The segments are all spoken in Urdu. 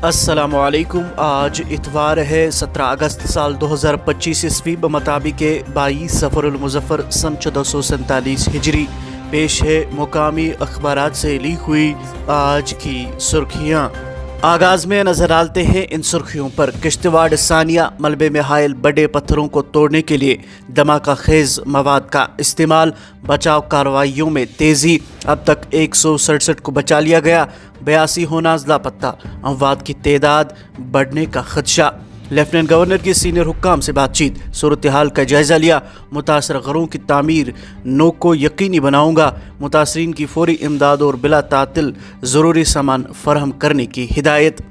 السلام علیکم۔ آج اتوار ہے 17 اگست سال 2025 عیسوی بمطابق 22 صفر المظفر سن 1447 ہجری۔ پیش ہے مقامی اخبارات سے لی ہوئی آج کی سرخیاں۔ آغاز میں نظر ڈالتے ہیں ان سرخیوں پر۔ کشتواڑ ثانیہ ملبے میں حائل بڑے پتھروں کو توڑنے کے لیے دھماکہ خیز مواد کا استعمال، بچاؤ کارروائیوں میں تیزی، اب تک 167 کو بچا لیا گیا، 82 ہونا لاپتہ، اموات کی تعداد بڑھنے کا خدشہ۔ لیفٹیننٹ گورنر کی سینئر حکام سے بات چیت، صورتحال کا جائزہ لیا، متاثرہ گھروں کی تعمیر نو کو یقینی بناؤں گا، متاثرین کی فوری امداد اور بلا تعطل ضروری سامان فراہم کرنے کی ہدایت۔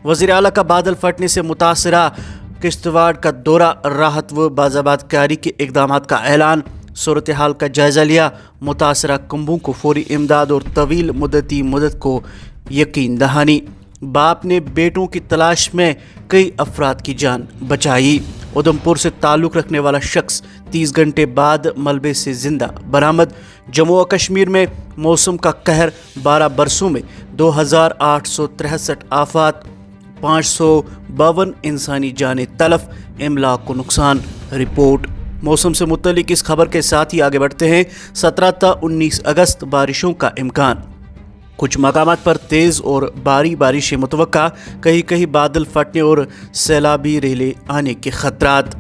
وزیر اعلیٰ کا بادل پھٹنے سے متاثرہ کشتواڑ کا دورہ، راحت و باضابط کاری کے اقدامات کا اعلان، صورتحال کا جائزہ لیا، متاثرہ کنبوں کو فوری امداد اور طویل مدتی مدد کو یقین دہانی۔ باپ نے بیٹوں کی تلاش میں کئی افراد کی جان بچائی۔ ادھمپور سے تعلق رکھنے والا شخص 30 گھنٹے بعد ملبے سے زندہ برآمد۔ جموں و کشمیر میں موسم کا قہر، 12 برسوں میں 2863 آفات، 552 انسانی جانیں تلف، املاک کو نقصان۔ رپورٹ۔ موسم سے متعلق اس خبر کے ساتھ ہی آگے بڑھتے ہیں۔ 17 تا 19 اگست بارشوں کا امکان، کچھ مقامات پر تیز اور بھاری بارشیں متوقع، کہیں بادل پھٹنے اور سیلابی ریلیں آنے کے خطرات۔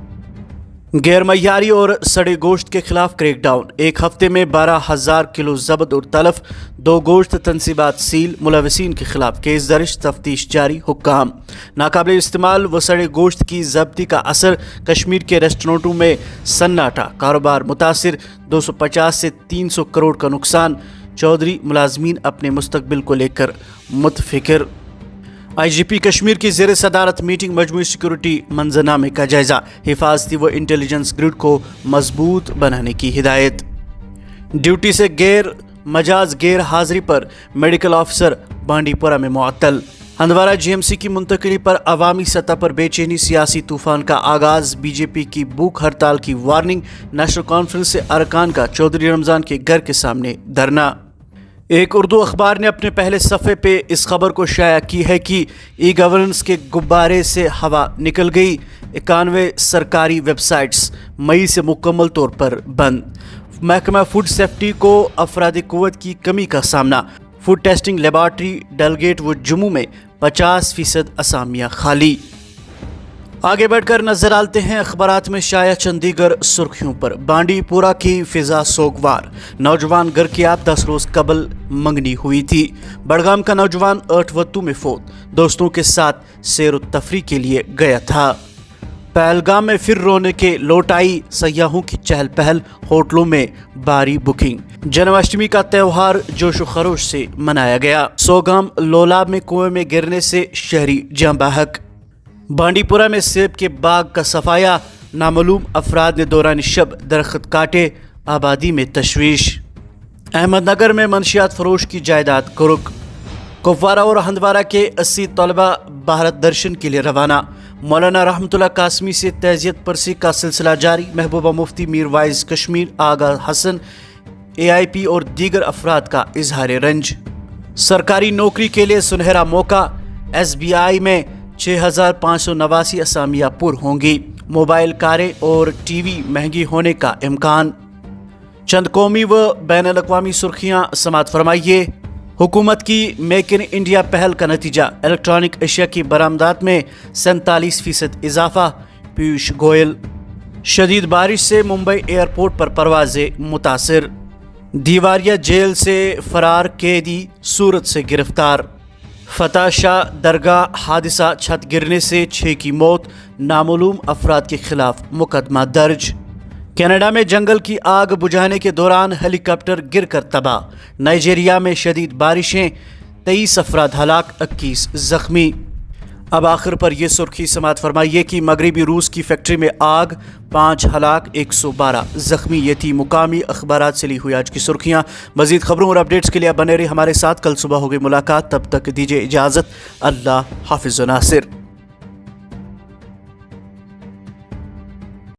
غیر معیاری اور سڑے گوشت کے خلاف کریک ڈاؤن، ایک ہفتے میں 12,000 کلو ضبط اور تلف، 2 گوشت تنصیبات سیل، ملوثین کے خلاف کیس درج، تفتیش جاری، حکام۔ ناقابل استعمال و سڑے گوشت کی ضبطی کا اثر، کشمیر کے ریسٹورنٹوں میں سناٹا، کاروبار متاثر، 250 سے 300 کروڑ کا نقصان۔ چودھری ملازمین اپنے مستقبل کو لے کر متفکر۔ آئی جی پی کشمیر کی زیر صدارت میٹنگ، مجموعی سیکورٹی منظرنامے کا جائزہ، حفاظتی و انٹیلیجنس گرڈ کو مضبوط بنانے کی ہدایت۔ ڈیوٹی سے غیر حاضری پر میڈیکل آفیسر بانڈی پورہ میں معطل۔ ہندوارہ جی ایم سی کی منتقلی پر عوامی سطح پر بے چینی، سیاسی طوفان کا آغاز، بی جے پی کی بھوک ہڑتال کی وارننگ، نیشنل کانفرنس سے ارکان کا چودھری رمضان کے گھر کے سامنے دھرنا۔ ایک اردو اخبار نے اپنے پہلے صفحے پہ اس خبر کو شائع کی ہے کہ ای گورننس کے غبارے سے ہوا نکل گئی، 91 سرکاری ویب سائٹس مئی سے مکمل طور پر بند۔ محکمہ فوڈ سیفٹی کو افرادی قوت کی کمی کا سامنا، فوڈ ٹیسٹنگ لیبارٹری ڈیلیگیٹ و جموں میں 50% اسامیاں خالی۔ آگے بڑھ کر نظر ڈالتے ہیں اخبارات میں شائع چند دیگر سرخیوں پر۔ بانڈی پورہ کی فضا سوگوار، نوجوان گھر کی آپ 10 روز قبل منگنی ہوئی تھی۔ بڑگام کا نوجوان 8 وتو میں فوت، دوستوں کے ساتھ سیر و تفریح کے لیے گیا تھا۔ پہلگام میں پھر رونے کے لوٹ آئی، سیاحوں کی چہل پہل، ہوٹلوں میں بھاری بکنگ۔ جنم اشٹمی کا تہوار جوش و خروش سے منایا گیا۔ سوگام لولاب میں کنویں میں گرنے سے شہری جاں بحق۔ بانڈی پورہ میں سیب کے باغ کا صفایا، نامعلوم افراد نے دوران شب درخت کاٹے، آبادی میں تشویش۔ احمد نگر میں منشیات فروش کی جائیداد قرق۔ کپوارہ اور ہندوارہ کے 80 طلبہ بھارت درشن کے لیے روانہ۔ مولانا رحمت اللہ قاسمی سے تعزیت پرسی کا سلسلہ جاری، محبوبہ مفتی میر وائز کشمیر، آغا حسن، اے آئی پی اور دیگر افراد کا اظہار رنج۔ سرکاری نوکری کے لیے سنہرا موقع، ایس بی آئی میں 6,589 اسامیاں پر ہوں گی، موبائل کاریں اور ٹی وی مہنگی ہونے کا امکان۔ چند قومی و بین الاقوامی سرخیاں سماعت فرمائیے۔ حکومت کی میک ان انڈیا پہل کا نتیجہ، الیکٹرانک اشیاء کی برآمدات میں 47% اضافہ، پیوش گوئل۔ شدید بارش سے ممبئی ایئرپورٹ پر پروازیں متاثر۔ دیواریہ جیل سے فرار قیدی سورت سے گرفتار۔ فتح شاہ درگاہ حادثہ، چھت گرنے سے 6 کی موت، نامعلوم افراد کے خلاف مقدمہ درج۔ کینیڈا میں جنگل کی آگ بجھانے کے دوران ہیلی کاپٹر گر کر تباہ۔ نائجیریا میں شدید بارشیں، 23 افراد ہلاک، 21 زخمی۔ اب آخر پر یہ سرخی سماعت فرمائیے کہ مغربی روس کی فیکٹری میں آگ، 5 ہلاک، 112 زخمی۔ یہ تھی مقامی اخبارات سے لی ہوئی آج کی سرخیاں۔ مزید خبروں اور اپڈیٹس کے لیے بنے رہے ہمارے ساتھ، کل صبح ہوگی ملاقات، تب تک دیجیے اجازت، اللہ حافظ و ناصر۔